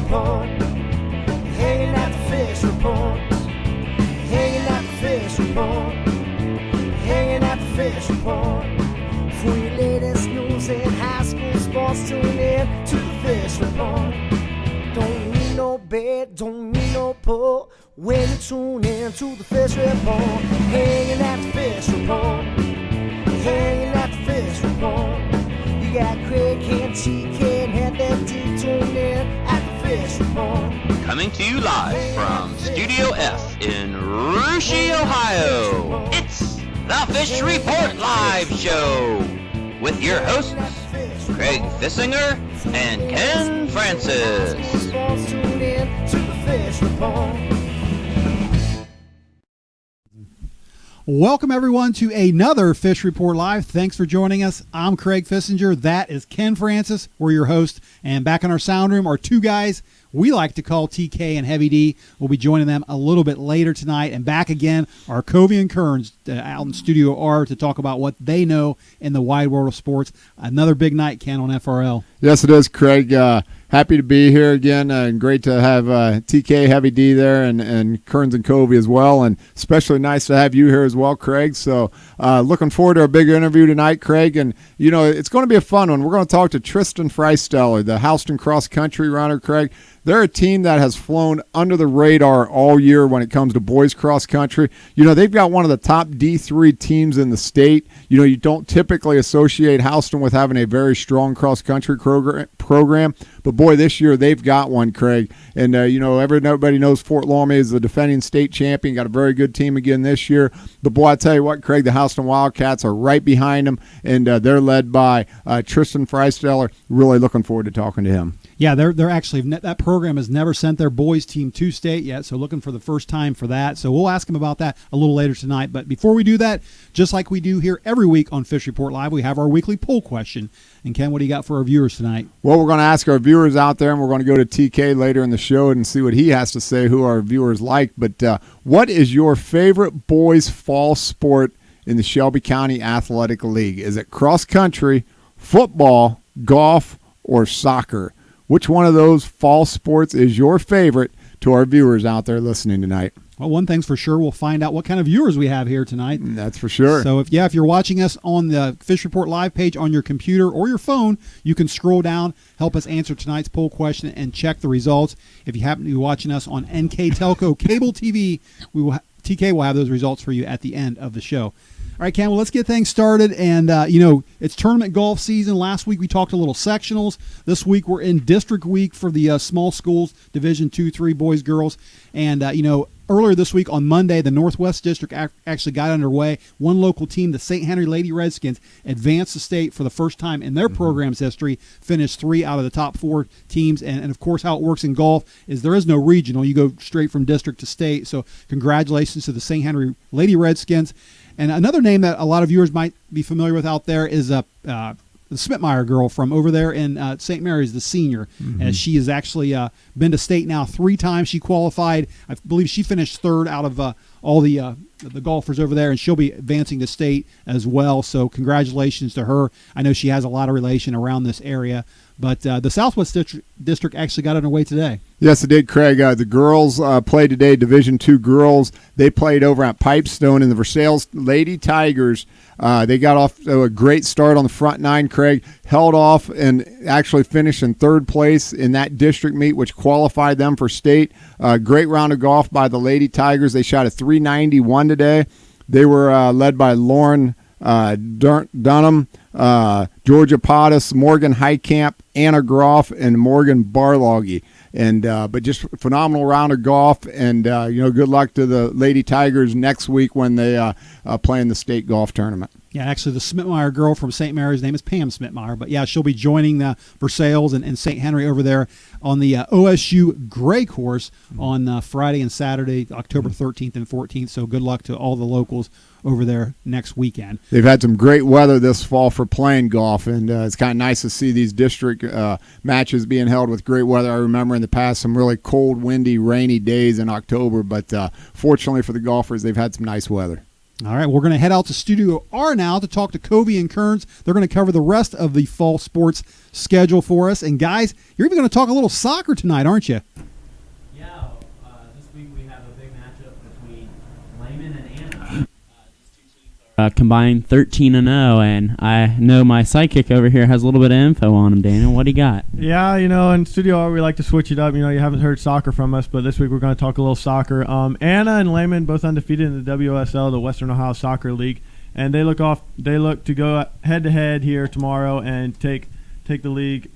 report. Hanging at the fish report. Hanging at the fish report. Hanging at the fish report. For your latest news in high school sports, tune in to the fish report. Don't need no bed, don't need no pull. When you tune in to the fish report. Hanging at the fish report. Hanging at the fish report. You got Craig and TK and FD tuned in at the fish report. Coming to you live from Studio F in Russia, Ohio. It's the Fish Report Live Show with your hosts, Craig Fissinger and Ken Francis. Tune in to the fish report. Welcome, everyone, to another Fish Report Live. Thanks for joining us. I'm Craig Fissinger. That is Ken Francis. We're your host. And back in our sound room are two guys we like to call TK and Heavy D. We'll be joining them a little bit later tonight. And back again are Covey and Kearns out in Studio R to talk about what they know in the wide world of sports. Another big night, Ken, on FRL. Yes, it is, Craig. Happy to be here again, and great to have TK, Heavy D there, and Kearns and Covey as well, and especially nice to have you here as well, Craig. So looking forward to our big interview tonight, Craig, and, you know, it's going to be a fun one. We're going to talk to Tristin Freistuhler, the Houston cross-country runner, Craig. They're a team that has flown under the radar all year when it comes to boys cross-country. You know, they've got one of the top D3 teams in the state. You know, you don't typically associate Houston with having a very strong cross-country program, but boy, this year they've got one, Craig. And, you know, everybody knows Fort Laramie is the defending state champion, got a very good team again this year. But, boy, I tell you what, Craig, the Houston Wildcats are right behind them, and they're led by Tristin Freistuhler. Really looking forward to talking to him. Yeah, they're actually, that program has never sent their boys team to state yet, so looking for the first time for that. So we'll ask him about that a little later tonight. But before we do that, just like we do here every week on Fish Report Live, we have our weekly poll question. And Ken, what do you got for our viewers tonight? Well, we're going to ask our viewers out there, and we're going to go to TK later in the show and see what he has to say, who our viewers like. But what is your favorite boys' fall sport in the Shelby County Athletic League? Is it cross-country, football, golf, or soccer? Which one of those fall sports is your favorite to our viewers out there listening tonight? Well, one thing's for sure, we'll find out what kind of viewers we have here tonight. That's for sure. So if you're watching us on the Fish Report Live page on your computer or your phone, you can scroll down, help us answer tonight's poll question, and check the results. If you happen to be watching us on NK Telco Cable TV, TK will have those results for you at the end of the show. All right, Ken, well, let's get things started. And, you know, it's tournament golf season. Last week we talked a little sectionals. This week we're in district week for the small schools, Division 2-3 boys, girls. And, you know, earlier this week on Monday, the Northwest District actually got underway. One local team, the St. Henry Lady Redskins, advanced the state for the first time in their program's history, finished 3 out of the top 4 teams. And, of course, how it works in golf is there is no regional. You go straight from district to state. So congratulations to the St. Henry Lady Redskins. And another name that a lot of viewers might be familiar with out there is the Smitmeyer girl from over there in St. Mary's, the senior. As she has actually been to state now 3 times. She qualified. I believe she finished 3rd out of all the golfers over there, and she'll be advancing to state as well. So congratulations to her. I know she has a lot of relation around this area. But the Southwest District actually got underway today. Yes, it did, Craig. The girls played today, Division II girls. They played over at Pipestone, and the Versailles Lady Tigers, they got off to a great start on the front 9, Craig, held off and actually finished in 3rd place in that district meet, which qualified them for state. Great round of golf by the Lady Tigers. They shot a 391 today. They were led by Lauren Dunham, Georgia Pottis, Morgan Heitkamp, Anna Groff, and Morgan Barloggy. And but just a phenomenal round of golf, and you know, good luck to the Lady Tigers next week when they play in the state golf tournament. Yeah, actually, the Smitmeyer girl from St. Mary's name is Pam Smitmeyer, but yeah, she'll be joining the Versailles and St. Henry over there on the OSU Gray course on Friday and Saturday, October 13th and 14th. So good luck to all the locals over there next weekend. They've had some great weather this fall for playing golf, and it's kind of nice to see these district matches being held with great weather. I remember in the past some really cold, windy, rainy days in October, but fortunately for the golfers, they've had some nice weather. All right, we're going to head out to Studio R now to talk to Covey and Kearns. They're going to cover the rest of the fall sports schedule for us. And, guys, you're even going to talk a little soccer tonight, aren't you? Yeah, this week we have a big matchup between Lehman and Anna. These two teams are combined 13-0, and I know my sidekick over here has a little bit of info on them. Daniel, what do you got? Yeah, in Studio R we like to switch it up. You haven't heard soccer from us, but this week we're going to talk a little soccer. Anna and Lehman both undefeated in the WSL, the Western Ohio Soccer League, and they look to go head-to-head here tomorrow and take the league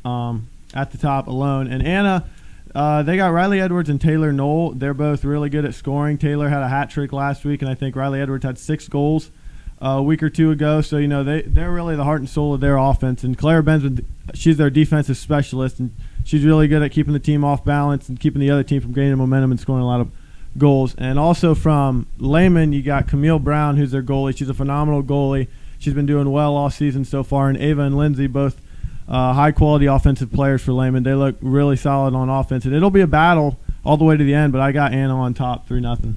at the top alone. And Anna, they got Riley Edwards and Taylor Knoll. They're both really good at scoring. Taylor had a hat trick last week, and I think Riley Edwards had 6 goals a week or two ago. So, they're really the heart and soul of their offense. And Claire Benjamin, she's their defensive specialist, and she's really good at keeping the team off balance and keeping the other team from gaining momentum and scoring a lot of goals. And also from Lehman, you got Camille Brown, who's their goalie. She's a phenomenal goalie. She's been doing well all season so far. And Ava and Lindsay, both high-quality offensive players for Lehman. They look really solid on offense. And it'll be a battle all the way to the end, but I got Anna on top 3-0.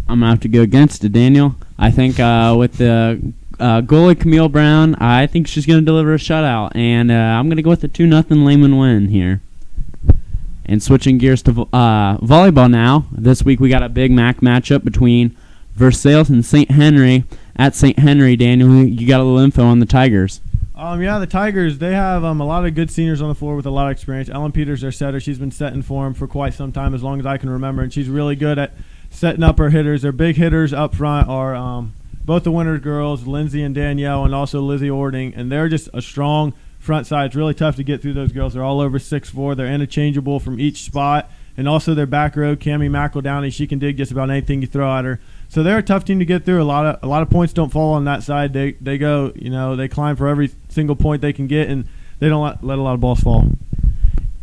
I'm going to have to go against it, Daniel. I think with the goalie Camille Brown, I think she's going to deliver a shutout. And I'm going to go with the 2-0 Lehman win here. And switching gears to volleyball now. This week we got a big MAC matchup between Versailles and St. Henry. At St. Henry, Daniel, you got a little info on the Tigers. Yeah, the Tigers, they have a lot of good seniors on the floor with a lot of experience. Ellen Peters, their setter, she's been setting for them for quite some time, as long as I can remember, and she's really good at setting up her hitters. Their big hitters up front are both the Winters girls, Lindsay and Danielle, and also Lizzie Ording, and they're just a strong front side. It's really tough to get through those girls. They're all over 6'4". They're interchangeable from each spot, and also their back row, Cammie McEldowney, she can dig just about anything you throw at her. So they're a tough team to get through. A lot of points don't fall on that side. They go, they climb for every single point they can get, and they don't let a lot of balls fall.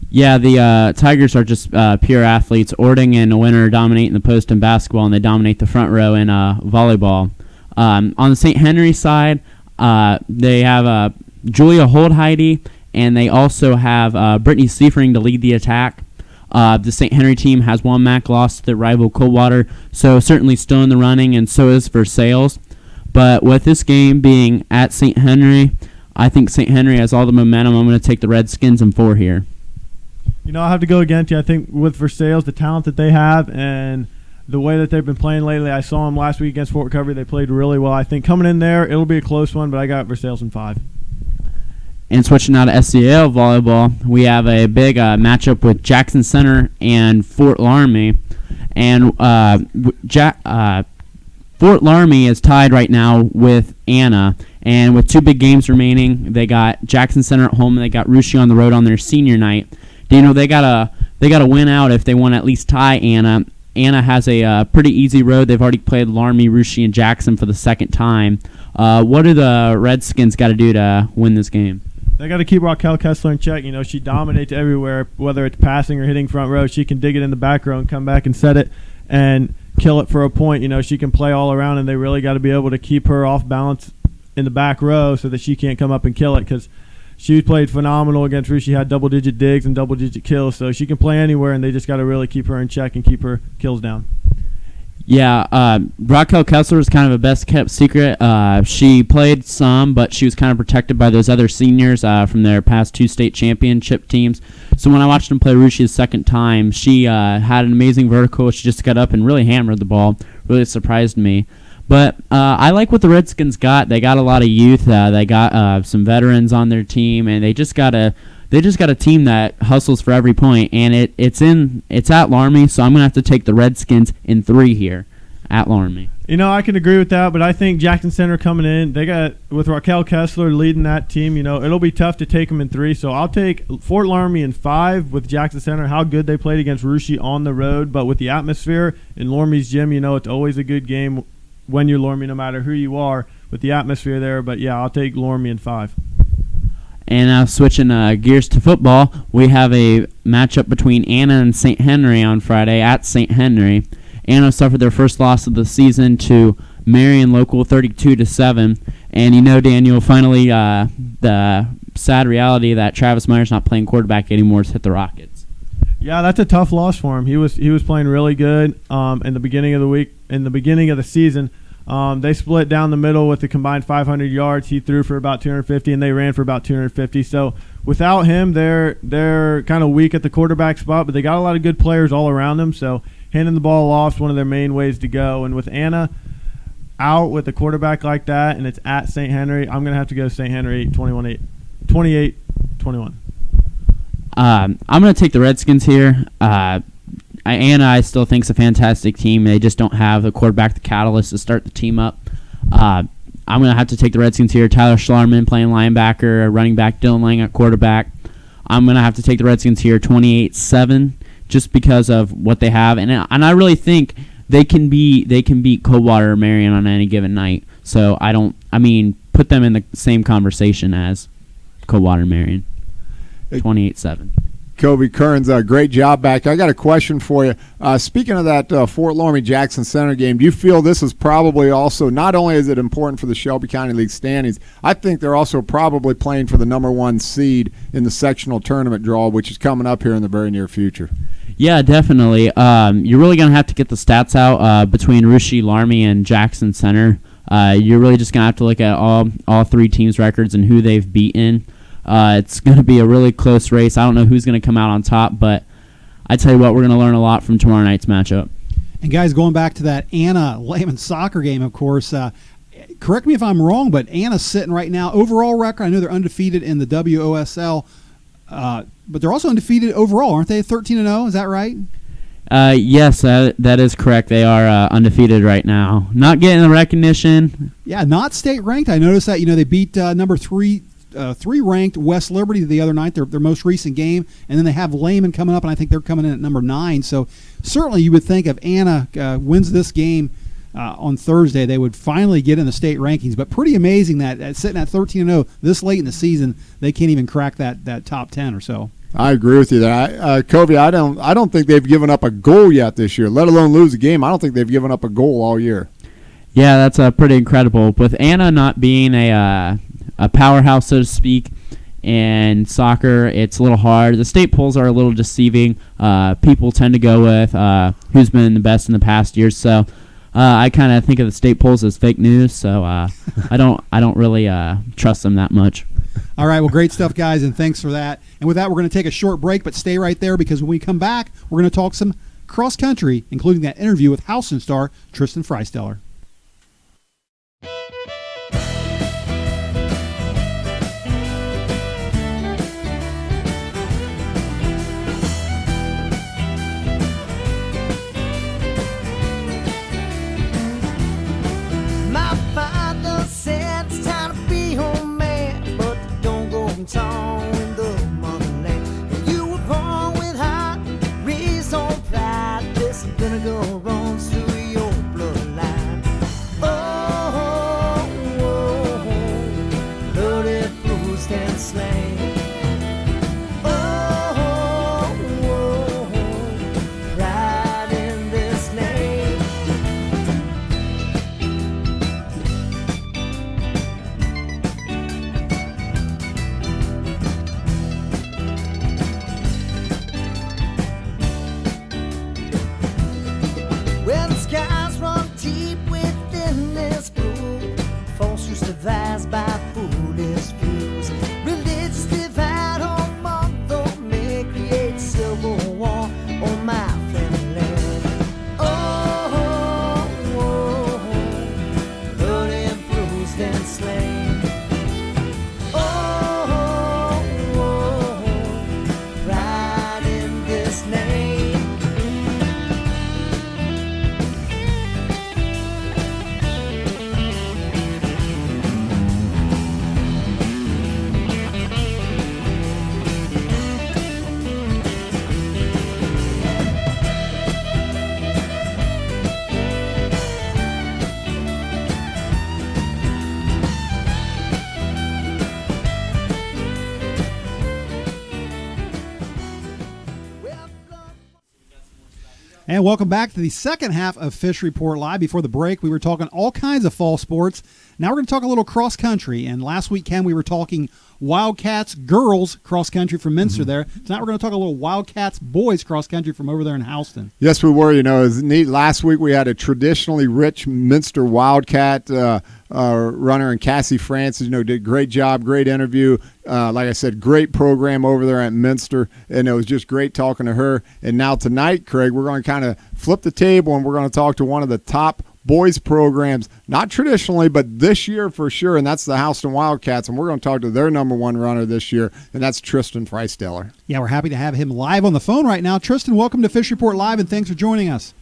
Yeah, the Tigers are just pure athletes. Ording and Winter dominate the post in basketball, and they dominate the front row in volleyball. On the St. Henry side, they have Julia Holdheide, and they also have Brittany Seifering to lead the attack. The St. Henry team has one MAC loss to their rival Coldwater, so certainly still in the running, and so is Versailles. But with this game being at St. Henry, I think St. Henry has all the momentum. I'm going to take the Redskins in 4 here. I have to go against you. I think with Versailles, the talent that they have and the way that they've been playing lately, I saw them last week against Fort Recovery. They played really well. I think coming in there, it'll be a close one, but I got Versailles in 5. And switching now to SCAL volleyball, we have a big matchup with Jackson Center and Fort Laramie. And Fort Laramie is tied right now with Anna. And with 2 big games remaining, they got Jackson Center at home and they got Russia on the road on their senior night. They gotta win out if they want to at least tie Anna. Anna has a pretty easy road. They've already played Laramie, Russia, and Jackson for the second time. What do the Redskins got to do to win this game? They got to keep Raquel Kessler in check. She dominates everywhere, whether it's passing or hitting front row. She can dig it in the back row and come back and set it and kill it for a point. She can play all around, and they really got to be able to keep her off balance in the back row so that she can't come up and kill it, because she played phenomenal against Rush. She had double-digit digs and double-digit kills, so she can play anywhere, and they just got to really keep her in check and keep her kills down. Yeah, Raquel Kessler is kind of a best-kept secret. She played some, but she was kind of protected by those other seniors from their past 2 state championship teams. So when I watched them play Rushia's second time, she had an amazing vertical. She just got up and really hammered the ball. Really surprised me. But I like what the Redskins got. They got a lot of youth. They got some veterans on their team, and they just got a team that hustles for every point. And it's at Laramie, so I'm gonna have to take the Redskins in 3 here at Laramie. I can agree with that, but I think Jackson Center coming in, they got with Raquel Kessler leading that team. It'll be tough to take them in 3. So I'll take Fort Laramie in 5 with Jackson Center. How good they played against Russia on the road, but with the atmosphere in Laramie's gym, it's always a good game when you're Laramie, no matter who you are, with the atmosphere there. But, yeah, I'll take Laramie in 5. And now switching gears to football, we have a matchup between Anna and St. Henry on Friday at St. Henry. Anna suffered their first loss of the season to Marion Local 32-7. And Daniel, finally the sad reality that Travis Meyer's not playing quarterback anymore has hit the Rockets. Yeah, that's a tough loss for him. He was playing really good in the beginning of the week, in the beginning of the season. They split down the middle with a combined 500 yards. He threw for about 250, and they ran for about 250. So without him, they're kind of weak at the quarterback spot, but they got a lot of good players all around them. So handing the ball off is one of their main ways to go. And with Anna out with a quarterback like that, and it's at St. Henry, I'm going to have to go St. Henry 28-21. I'm going to take the Redskins here. Anna, I still think, is a fantastic team. They just don't have the quarterback, the catalyst to start the team up. I'm going to have to take the Redskins here. Tyler Schlarman playing linebacker, running back Dylan Lang at quarterback. I'm going to have to take the Redskins here 28-7 just because of what they have. And I really think they can beat Coldwater or Marion on any given night. So put them in the same conversation as Coldwater and Marion. 28-7. Kobe Kearns, great job back. I got a question for you. Speaking of that Fort Loramie-Jackson Center game, do you feel this is probably also, not only is it important for the Shelby County League standings, I think they're also probably playing for the number 1 seed in the sectional tournament draw, which is coming up here in the very near future. Yeah, definitely. You're really going to have to get the stats out between Russia, Laramie, and Jackson Center. You're really just going to have to look at all 3 teams' records and who they've beaten. It's going to be a really close race. I don't know who's going to come out on top, but I tell you what, we're going to learn a lot from tomorrow night's matchup. And guys, going back to that Anna Lehman soccer game, of course, correct me if I'm wrong, but Anna's sitting right now, overall record, I know they're undefeated in the WOSL, but they're also undefeated overall, aren't they? 13-0, is that right? Yes, that is correct. They are undefeated right now. Not getting the recognition. Yeah, not state ranked. I noticed that, they beat number 3 ranked West Liberty the other night, their most recent game, and then they have Lehman coming up, and I think they're coming in at number 9. So certainly you would think if Anna wins this game on Thursday, they would finally get in the state rankings. But pretty amazing that sitting at 13-0 this late in the season, they can't even crack that top 10 or so. I agree with you there. Kobe, I don't think they've given up a goal yet this year, let alone lose a game. I don't think they've given up a goal all year. Yeah, that's pretty incredible. With Anna not being a powerhouse, so to speak, and soccer, it's a little hard. The state polls are a little deceiving. People tend to go with who's been the best in the past years. So I kind of think of the state polls as fake news. So I don't really trust them that much. All right, well, great stuff, guys, and thanks for that. And with that, we're going to take a short break, but stay right there because when we come back, we're going to talk some cross country, including that interview with Houston star Tristin Freistuhler. In the motherland, you were born with heart, raised on pride. This is gonna go wrong through your bloodline. Oh, oh, oh, bloody bruised and slain. Oh, oh, oh, pride in this name. Skies run deep within this blue, false used devised by foolish views. Religious divide among the may create civil war on my family land. Oh, oh, oh, bloody, bruised and slain. Oh, oh, oh, pride in this name. And welcome back to the second half of Fish Report Live. Before the break, we were talking all kinds of fall sports. Now we're going to talk a little cross country. And last week, Ken, we were talking Wildcats girls cross country from Minster there. Tonight we're going to talk a little Wildcats boys cross country from over there in Houston. Yes, we were. It was neat. Last week we had a traditionally rich Minster Wildcat runner, and Cassie Francis, did a great job, great interview. Like I said, great program over there at Minster, and it was just great talking to her. And now tonight, Craig, we're going to kind of flip the table, and we're going to talk to one of the top boys programs, not traditionally, but this year for sure, and that's the Houston Wildcats, and we're going to talk to their number one runner this year, and that's Tristin Freistuhler. Yeah, we're happy to have him live on the phone right now. Tristin, welcome to Fish Report Live, and thanks for joining us.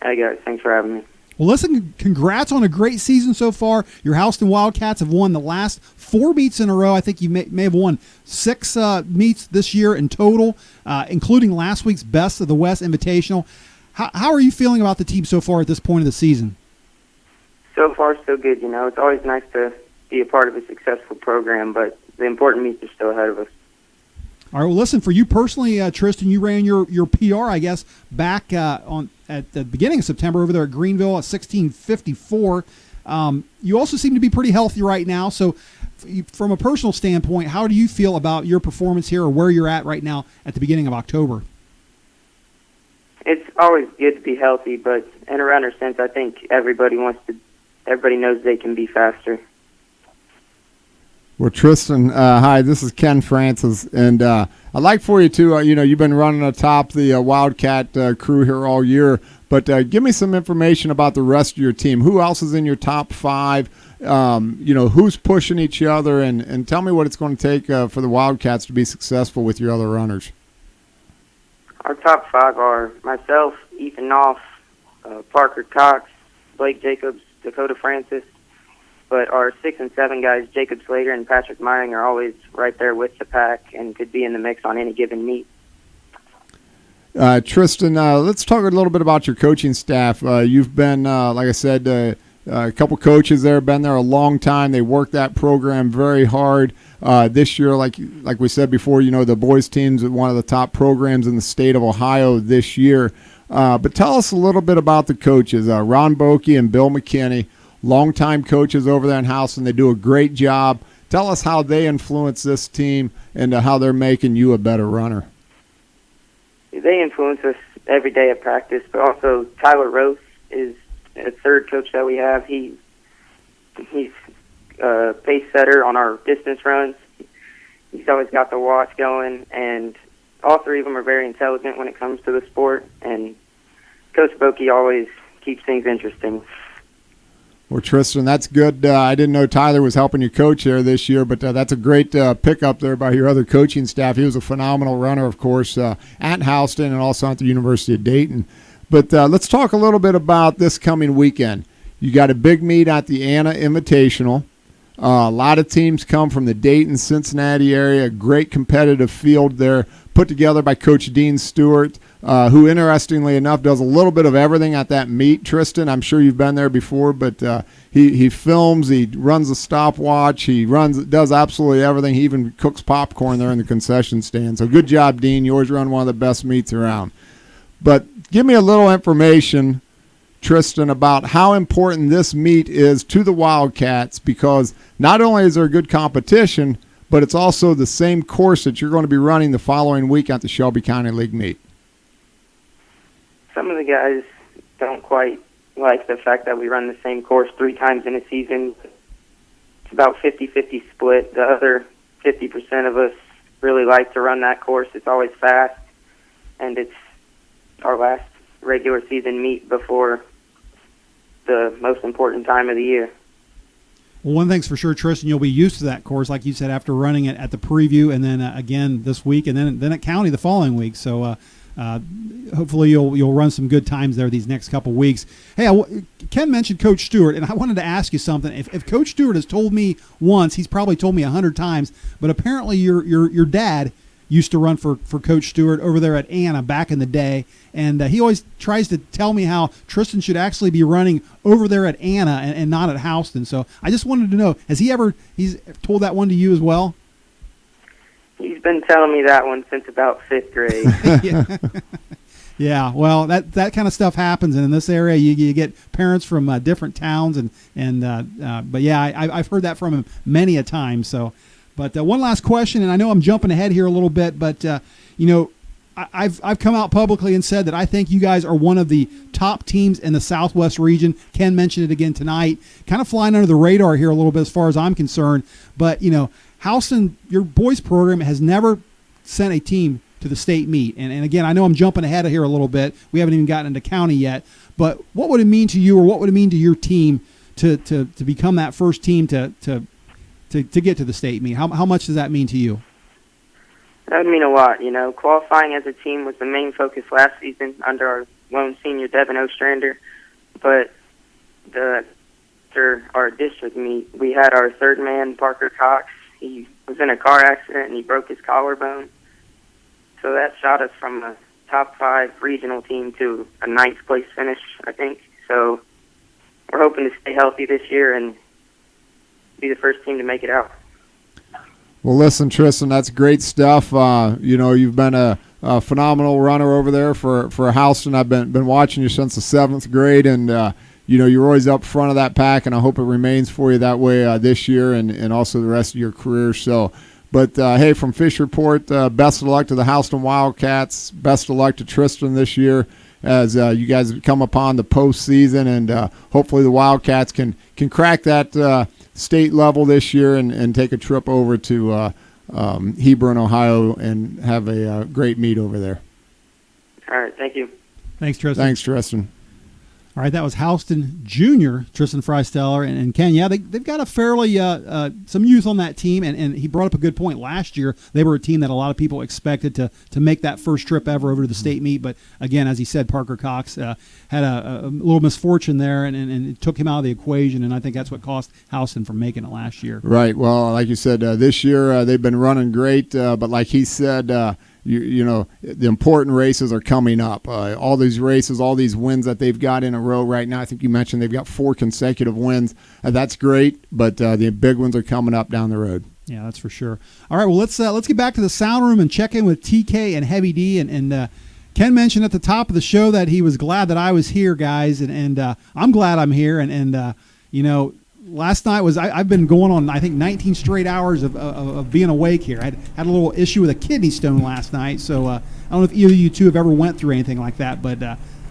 Hey, guys. Thanks for having me. Well, listen, congrats on a great season so far. Your Houston Wildcats have won the last 4 meets in a row. I think you may have won 6 meets this year in total, including last week's Best of the West Invitational. How are you feeling about the team so far at this point of the season? So far, so good. It's always nice to be a part of a successful program, but the important meets are still ahead of us. All right, well, listen, for you personally, Tristin, you ran your PR, I guess, back at the beginning of September over there at Greenville at 16:54. You also seem to be pretty healthy right now. So from a personal standpoint, how do you feel about your performance here or where you're at right now at the beginning of October? It's always good to be healthy, but in a runner sense, I think everybody knows they can be faster. Well, Tristin, hi, this is Ken Francis, and I'd like for you to, you've been running atop the Wildcat crew here all year, but give me some information about the rest of your team. Who else is in your top 5? Who's pushing each other, and tell me what it's going to take for the Wildcats to be successful with your other runners. Our top 5 are myself, Ethan Knopf, Parker Cox, Blake Jacobs, Dakota Francis. But our 6 and 7 guys, Jacob Slater and Patrick Meyering, are always right there with the pack and could be in the mix on any given meet. Tristin, let's talk a little bit about your coaching staff. You've been, like I said, a couple coaches there, been there a long time. They work that program very hard. This year, like we said before, the boys team's one of the top programs in the state of Ohio this year. But tell us a little bit about the coaches, Ron Bokey and Bill McKinney, longtime coaches over there in Houston. They do a great job. Tell us how they influence this team and how they're making you a better runner. They influence us every day at practice, but also Tyler Rose is a third coach that we have. He's pace setter on our distance runs. He's always got the watch going, and all 3 of them are very intelligent when it comes to the sport, and Coach Bokey always keeps things interesting. Well, Tristin, that's good. I didn't know Tyler was helping you coach there this year, but that's a great pickup there by your other coaching staff. He was a phenomenal runner, of course, at Houston and also at the University of Dayton. But let's talk a little bit about this coming weekend. You got a big meet at the Anna Invitational. A lot of teams come from the Dayton, Cincinnati area. A great competitive field there, put together by Coach Dean Stewart, who, interestingly enough, does a little bit of everything at that meet. Tristin, I'm sure you've been there before, but he films, he runs a stopwatch, he does absolutely everything. He even cooks popcorn there in the concession stand. So good job, Dean. You always run one of the best meets around. But give me a little information, Tristin, about how important this meet is to the Wildcats, because not only is there a good competition, but it's also the same course that you're going to be running the following week at the Shelby County League meet. Some of the guys don't quite like the fact that we run the same course 3 times in a season. It's about 50-50 split. The other 50% of us really like to run that course. It's always fast, and it's our last regular season meet before the most important time of the year. Well, one thing's for sure, Tristin, you'll be used to that course, like you said, after running it at the preview and then again this week and then at County the following week. So hopefully you'll run some good times there these next couple weeks. Hey, Ken mentioned Coach Stewart, and I wanted to ask you something. If Coach Stewart has told me once, he's probably told me 100 times, but apparently your dad used to run for Coach Stewart over there at Anna back in the day, and he always tries to tell me how Tristin should actually be running over there at Anna and not at Houston. So I just wanted to know, he's told that one to you as well? He's been telling me that one since about 5th grade. Yeah, well, that kind of stuff happens, and in this area, you get parents from different towns, but yeah, I've heard that from him many a time. So, But one last question, and I know I'm jumping ahead here a little bit, but I've come out publicly and said that I think you guys are one of the top teams in the Southwest region. Ken mentioned it again tonight. Kind of flying under the radar here a little bit as far as I'm concerned. But, Houston, your boys program has never sent a team to the state meet. And again, I know I'm jumping ahead of here a little bit. We haven't even gotten into county yet. But what would it mean to you, or what would it mean to your team to become that first team to get to the state meet? How much does that mean to you? That would mean a lot. Qualifying as a team was the main focus last season under our lone senior, Devin Ostrander. But after our district meet, we had our third man, Parker Cox. He was in a car accident and he broke his collarbone. So that shot us from a top 5 regional team to a 9th place finish, I think. So we're hoping to stay healthy this year and be the first team to make it out. Well, listen, Tristin, that's great stuff. You've been a phenomenal runner over there for Houston. I've been watching you since the 7th grade, and you're always up front of that pack, and I hope it remains for you that way this year and also the rest of your career. So, but hey, from Fish Report, best of luck to the Houston Wildcats. Best of luck to Tristin this year as you guys come upon the postseason, and hopefully the Wildcats can crack that state level this year and take a trip over to Hebron, Ohio, and have a great meet over there. All right, thank you. Thanks, Tristin. Thanks, Tristin. All right, that was Houston Jr., Tristin Freistuhler, and Ken. Yeah, they've got a fairly some youth on that team, and he brought up a good point. Last year, they were a team that a lot of people expected to make that first trip ever over to the state meet. But again, as he said, Parker Cox had a little misfortune there, and it took him out of the equation, and I think that's what cost Houston from making it last year. Right. Well, like you said, this year they've been running great, but like he said, the important races are coming up. All these races, all these wins that they've got in a row right now. I think you mentioned they've got 4 consecutive wins. That's great, but the big ones are coming up down the road. Yeah, that's for sure. All right, well, let's get back to the sound room and check in with TK and Heavy D. And Ken mentioned at the top of the show that he was glad that I was here, guys, and I'm glad I'm here. And last night I've been going on, I think, 19 straight hours of being awake here. I had a little issue with a kidney stone last night, so I don't know if either of you two have ever went through anything like that, but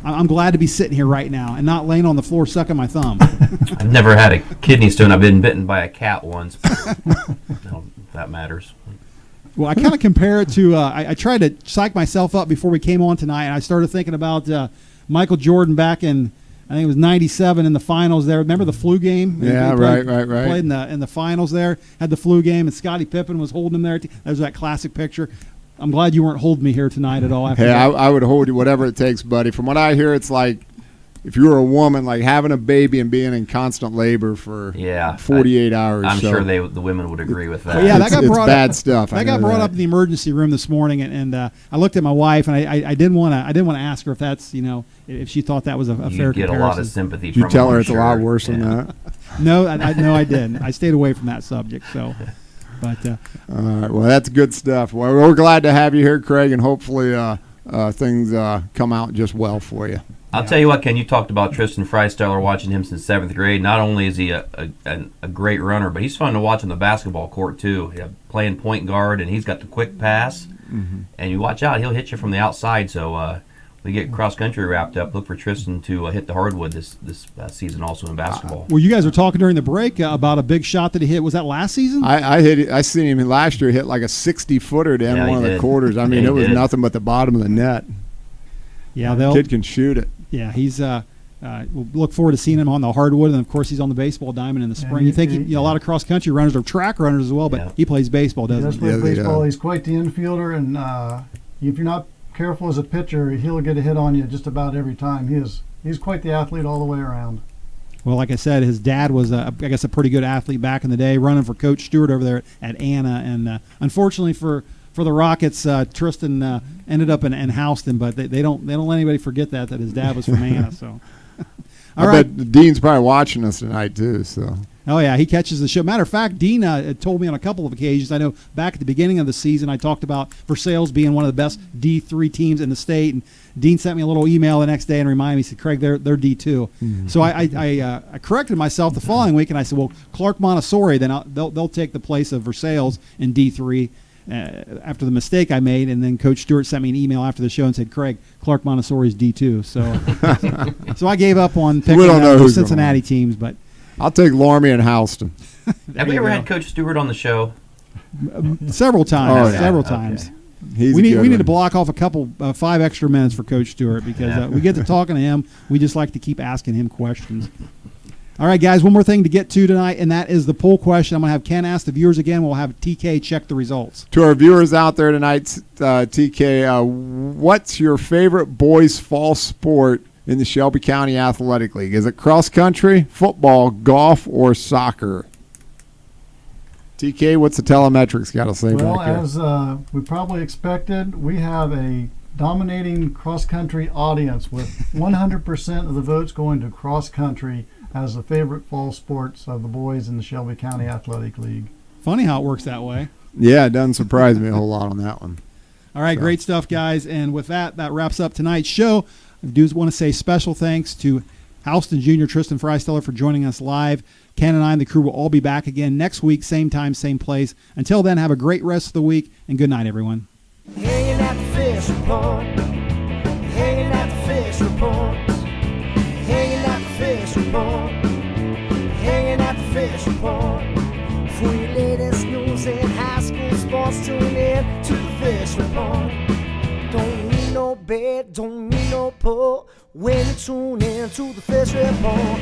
I'm glad to be sitting here right now and not laying on the floor sucking my thumb. I've never had a kidney stone. I've been bitten by a cat once. If that matters. Well, I kind of compare it to I tried to psych myself up before we came on tonight, and I started thinking about Michael Jordan back in, I think it was 97 in the finals there. Remember the flu game? Yeah, right. Played in the finals there, had the flu game, and Scottie Pippen was holding him there. There's that classic picture. I'm glad you weren't holding me here tonight at all. Hey, I would hold you whatever it takes, buddy. From what I hear, it's like if you were a woman, like having a baby and being in constant labor for 48 hours. I'm sure the women would agree with that. Well, yeah, that got brought bad up. Stuff. That got brought up in the emergency room this morning, and I looked at my wife, and I didn't want to ask her if that's if she thought that was a fair comparison. You get a lot of sympathy from her. You tell her it's a lot worse than that. No, I didn't. I stayed away from that subject. So, but all right, well, that's good stuff. Well, we're glad to have you here, Craig, and hopefully things come out just well for you. I'll tell you what, Ken, you talked about Tristin Freistuhler, watching him since 7th grade. Not only is he a great runner, but he's fun to watch on the basketball court, too. Playing point guard, and he's got the quick pass. Mm-hmm. And you watch out, he'll hit you from the outside. So we get cross-country wrapped up. Look for Tristin to hit the hardwood this season also in basketball. Well, you guys were talking during the break about a big shot that he hit. Was that last season? I seen him last year hit like a 60-footer to end one of the quarters. I mean, it was nothing but the bottom of the net. Yeah, the kid can shoot it. Yeah, he's. We'll look forward to seeing him on the hardwood, and of course he's on the baseball diamond in the spring. You think a lot of cross country runners are track runners as well, but he plays baseball, doesn't he? He does play baseball. He's quite the infielder, and if you're not careful as a pitcher, he'll get a hit on you just about every time. He's quite the athlete all the way around. Well, like I said, his dad was, I guess, a pretty good athlete back in the day, running for Coach Stewart over there at Anna, and unfortunately for the Rockets, Tristin ended up in Houston, but they don't let anybody forget that his dad was from Anna. So, I bet Dean's probably watching us tonight too. So Oh, yeah, he catches the show. Matter of fact, Dean told me on a couple of occasions. I know back at the beginning of the season, I talked about Versailles being one of the best D3 teams in the state, and Dean sent me a little email the next day and reminded me, he said, Craig, they're D2. Mm-hmm. So I corrected myself the following week, and I said, well, Clark Montessori, then they'll take the place of Versailles in D3 after the mistake I made, and then Coach Stewart sent me an email after the show and said, Craig, Clark Montessori's D2. So I gave up on picking the Cincinnati teams, but I'll take Lormy and Houston. Have we ever had Coach Stewart on the show? Several times. Oh, yeah. Several times. Okay. We need to block off a couple 5 extra minutes for Coach Stewart because we get to talking to him. We just like to keep asking him questions. All right, guys, one more thing to get to tonight, and that is the poll question. I'm going to have Ken ask the viewers again. We'll have TK check the results. To our viewers out there tonight, TK, what's your favorite boys' fall sport in the Shelby County Athletic League? Is it cross country, football, golf, or soccer? TK, what's the telemetrics got to say well, back here? As we probably expected, we have a dominating cross country audience with 100% of the votes going to cross country as the favorite fall sports of the boys in the Shelby County Athletic League. Funny how it works that way. Yeah, it doesn't surprise me a whole lot on that one. All right, great stuff, guys. And with that wraps up tonight's show. I do want to say special thanks to Houston Jr. Tristin Freistuhler for joining us live. Ken and I and the crew will all be back again next week, same time, same place. Until then, have a great rest of the week, and good night, everyone. Hanging at the fish report. Hanging at the fish report. Hanging at the fish report. Hanging at the fish report. For your latest news in high school sports, tune in to the fish report. Don't need no bed, don't need no pull when you tune in to the fish report.